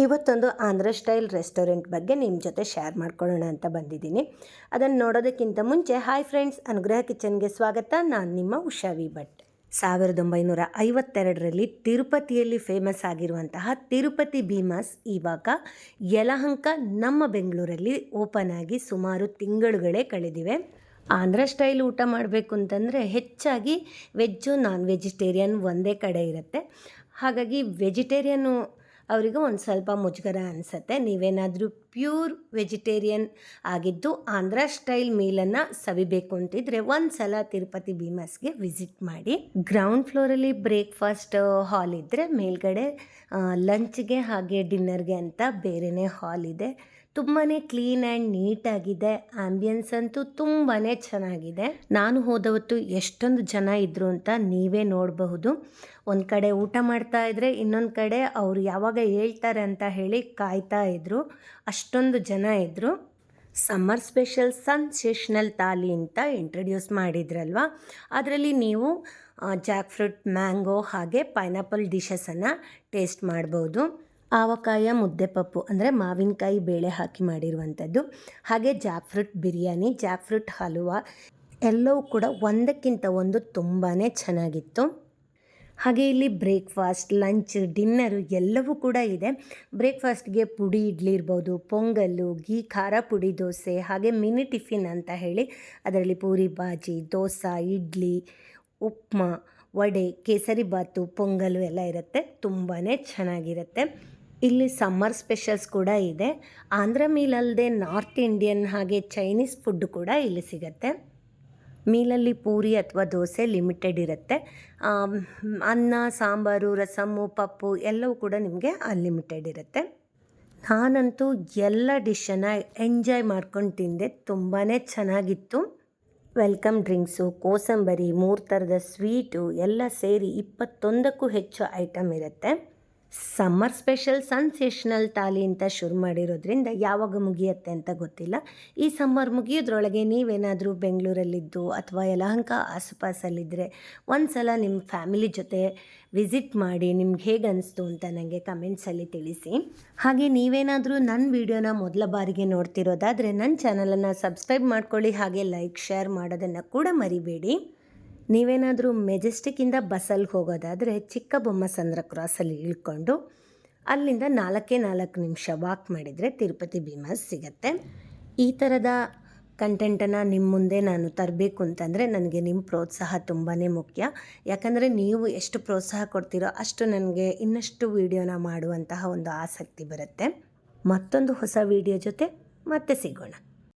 ಇವತ್ತೊಂದು Andhra style restaurant ಬಗ್ಗೆ ನಿಮ್ಮ ಜೊತೆ ಶೇರ್ ಮಾಡ್ಕೊಳ್ಳೋಣ ಅಂತ ಬಂದಿದ್ದೀನಿ. ಅದನ್ನು ನೋಡೋದಕ್ಕಿಂತ ಮುಂಚೆ ಹಾಯ್ ಫ್ರೆಂಡ್ಸ್, ಅನುಗ್ರಹ ಕಿಚನ್ಗೆ ಸ್ವಾಗತ. ನಾನು ನಿಮ್ಮ ಉಷಾವಿ ಭಟ್. 1952ರಲ್ಲಿ ತಿರುಪತಿಯಲ್ಲಿ ಫೇಮಸ್ ಆಗಿರುವಂತಹ ತಿರುಪತಿ ಭೀಮಾಸ್ ಇವಾಗ ಯಲಹಂಕ ನಮ್ಮ ಬೆಂಗಳೂರಲ್ಲಿ ಓಪನ್ ಆಗಿ ಸುಮಾರು ತಿಂಗಳುಗಳೇ ಕಳೆದಿವೆ. ಆಂಧ್ರ ಸ್ಟೈಲ್ ಊಟ ಮಾಡಬೇಕು ಅಂತಂದರೆ ಹೆಚ್ಚಾಗಿ ವೆಜ್ಜು ನಾನ್ ವೆಜಿಟೇರಿಯನ್ ಒಂದೇ ಕಡೆ ಇರುತ್ತೆ. ಹಾಗಾಗಿ ವೆಜಿಟೇರಿಯನ್ನು ಅವರಿಗೆ ಒಂದು ಸ್ವಲ್ಪ ಮುಜುಗರ ಅನಿಸುತ್ತೆ. ನೀವೇನಾದರೂ ಪ್ಯೂರ್ ವೆಜಿಟೇರಿಯನ್ ಆಗಿದ್ದು ಆಂಧ್ರ ಸ್ಟೈಲ್ ಮೀಲನ್ನು ಸವಿಬೇಕು ಅಂತಿದ್ರೆ ಒಂದು ಸಲ ತಿರುಪತಿ ಭೀಮಾಸ್ಗೆ ವಿಸಿಟ್ ಮಾಡಿ. ಗ್ರೌಂಡ್ ಫ್ಲೋರಲ್ಲಿ ಬ್ರೇಕ್ಫಾಸ್ಟ್ ಹಾಲ್ ಇದ್ದರೆ ಮೇಲ್ಗಡೆ ಲಂಚ್ಗೆ ಹಾಗೆ ಡಿನ್ನರ್ಗೆ ಅಂತ ಬೇರೆಯೇ ಹಾಲ್ ಇದೆ. ತುಂಬಾ ಕ್ಲೀನ್ ಆ್ಯಂಡ್ ನೀಟಾಗಿದೆ. ಆ್ಯಂಬಿಯನ್ಸ್ ಅಂತೂ ತುಂಬಾ ಚೆನ್ನಾಗಿದೆ. ನಾನು ಹೋದವತ್ತು ಎಷ್ಟೊಂದು ಜನ ಇದ್ದರು ಅಂತ ನೀವೇ ನೋಡಬಹುದು. ಒಂದು ಕಡೆ ಊಟ ಮಾಡ್ತಾ ಇದ್ದರೆ ಇನ್ನೊಂದು ಕಡೆ ಅವರು ಯಾವಾಗ ಹೇಳ್ತಾರೆ ಅಂತ ಹೇಳಿ ಕಾಯ್ತಾ ಇದ್ದರು. ಅಷ್ಟೊಂದು ಜನ ಇದ್ದರು. ಸಮ್ಮರ್ ಸ್ಪೆಷಲ್ ಸನ್ಸೇಷನಲ್ ಥಾಲಿ ಅಂತ ಇಂಟ್ರಡ್ಯೂಸ್ ಮಾಡಿದ್ರಲ್ವ, ಅದರಲ್ಲಿ ನೀವು ಜಾಕ್ ಫ್ರೂಟ್, ಮ್ಯಾಂಗೋ ಹಾಗೆ ಪೈನಾಪಲ್ ಡಿಶಸನ್ನು ಟೇಸ್ಟ್ ಮಾಡ್ಬೋದು. ಆವಕಾಯ ಮುದ್ದೆ ಪಪ್ಪು ಅಂದರೆ ಮಾವಿನಕಾಯಿ ಬೇಳೆ ಹಾಕಿ ಮಾಡಿರುವಂಥದ್ದು, ಹಾಗೆ Jack fruit biryani, Jack fruit halwa ಎಲ್ಲವೂ ಕೂಡ ಒಂದಕ್ಕಿಂತ ಒಂದು ತುಂಬಾ ಚೆನ್ನಾಗಿತ್ತು. ಹಾಗೆ ಇಲ್ಲಿ ಬ್ರೇಕ್ಫಾಸ್ಟ್, ಲಂಚ್, ಡಿನ್ನರು ಎಲ್ಲವೂ ಕೂಡ ಇದೆ. ಬ್ರೇಕ್ಫಾಸ್ಟ್ಗೆ ಪುಡಿ ಇಡ್ಲಿ ಇರ್ಬೋದು, ಪೊಂಗಲ್ಲು, ಗೀ ಖಾರ ಪುಡಿ ದೋಸೆ, ಹಾಗೆ ಮಿನಿ ಟಿಫಿನ್ ಅಂತ ಹೇಳಿ ಅದರಲ್ಲಿ ಪೂರಿ ಬಾಜಿ, ದೋಸೆ, ಇಡ್ಲಿ, ಉಪ್ಮಾ, ವಡೆ, ಕೇಸರಿ ಬಾತು, ಪೊಂಗಲು ಎಲ್ಲ ಇರುತ್ತೆ. ತುಂಬಾ ಚೆನ್ನಾಗಿರುತ್ತೆ. ಇಲ್ಲಿ ಸಮ್ಮರ್ ಸ್ಪೆಷಲ್ಸ್ ಕೂಡ ಇದೆ. ಆಂಧ್ರ ಮೀಲ್ ಅಲ್ಲದೆ ನಾರ್ತ್ ಇಂಡಿಯನ್ ಹಾಗೆ ಚೈನೀಸ್ ಫುಡ್ ಕೂಡ ಇಲ್ಲಿ ಸಿಗುತ್ತೆ. ಮೀಲಲ್ಲಿ ಪೂರಿ ಅಥವಾ ದೋಸೆ ಲಿಮಿಟೆಡ್ ಇರುತ್ತೆ. ಅನ್ನ, ಸಾಂಬಾರು, ರಸಮ್ಮು, ಪಪ್ಪು ಎಲ್ಲವೂ ಕೂಡ ನಿಮಗೆ ಅನ್ಲಿಮಿಟೆಡ್ ಇರುತ್ತೆ. ನಾನಂತೂ ಎಲ್ಲ ಡಿಶನ್ನು ಎಂಜಾಯ್ ಮಾಡ್ಕೊಂಡು ತಿಂದೆ. ತುಂಬಾ ಚೆನ್ನಾಗಿತ್ತು. ವೆಲ್ಕಮ್ ಡ್ರಿಂಕ್ಸು, ಕೋಸಂಬರಿ, 3 ಥರದ ಸ್ವೀಟು ಎಲ್ಲ ಸೇರಿ 21ಕ್ಕೂ ಹೆಚ್ಚು ಐಟಮ್ ಇರುತ್ತೆ. ಸಮ್ಮರ್ ಸ್ಪೆಷಲ್ ಸನ್ಸೇಷನಲ್ ಥಾಲಿ ಅಂತ ಶುರು ಮಾಡಿರೋದ್ರಿಂದ ಯಾವಾಗ ಮುಗಿಯುತ್ತೆ ಅಂತ ಗೊತ್ತಿಲ್ಲ. ಈ ಸಮ್ಮರ್ ಮುಗಿಯೋದ್ರೊಳಗೆ ನೀವೇನಾದರೂ ಬೆಂಗಳೂರಲ್ಲಿದ್ದು ಅಥವಾ ಯಲಹಂಕ ಆಸುಪಾಸಲ್ಲಿದ್ದರೆ ಒಂದು ಸಲ ನಿಮ್ಮ ಫ್ಯಾಮಿಲಿ ಜೊತೆ ವಿಸಿಟ್ ಮಾಡಿ. ನಿಮ್ಗೆ ಹೇಗೆ ಅನಿಸ್ತು ಅಂತ ನನಗೆ ಕಮೆಂಟ್ಸಲ್ಲಿ ತಿಳಿಸಿ. ಹಾಗೆ ನೀವೇನಾದರೂ ನನ್ನ ವಿಡಿಯೋನ ಮೊದಲ ಬಾರಿಗೆ ನೋಡ್ತಿರೋದಾದರೆ ನನ್ನ ಚಾನಲನ್ನು ಸಬ್ಸ್ಕ್ರೈಬ್ ಮಾಡ್ಕೊಳ್ಳಿ. ಹಾಗೆ ಲೈಕ್, ಶೇರ್ ಮಾಡೋದನ್ನು ಕೂಡ ಮರಿಬೇಡಿ. ನೀವೇನಾದರೂ ಮೆಜೆಸ್ಟಿಕ್ಕಿಂದ ಬಸ್ಸಲ್ಲಿ ಹೋಗೋದಾದರೆ ಚಿಕ್ಕಬೊಮ್ಮಸಂದ್ರ ಕ್ರಾಸಲ್ಲಿ ಇಳ್ಕೊಂಡು ಅಲ್ಲಿಂದ 4 ನಿಮಿಷ ವಾಕ್ ಮಾಡಿದರೆ ತಿರುಪತಿ ಭೀಮಾಸ್ ಸಿಗುತ್ತೆ. ಈ ಥರದ ಕಂಟೆಂಟನ್ನು ನಿಮ್ಮ ಮುಂದೆ ನಾನು ತರಬೇಕು ಅಂತಂದರೆ ನನಗೆ ನಿಮ್ಮ ಪ್ರೋತ್ಸಾಹ ತುಂಬಾ ಮುಖ್ಯ. ಯಾಕಂದರೆ ನೀವು ಎಷ್ಟು ಪ್ರೋತ್ಸಾಹ ಕೊಡ್ತೀರೋ ಅಷ್ಟು ನನಗೆ ಇನ್ನಷ್ಟು ವೀಡಿಯೋನ ಮಾಡುವಂತಹ ಒಂದು ಆಸಕ್ತಿ ಬರುತ್ತೆ. ಮತ್ತೊಂದು ಹೊಸ ವೀಡಿಯೋ ಜೊತೆ ಮತ್ತೆ ಸಿಗೋಣ.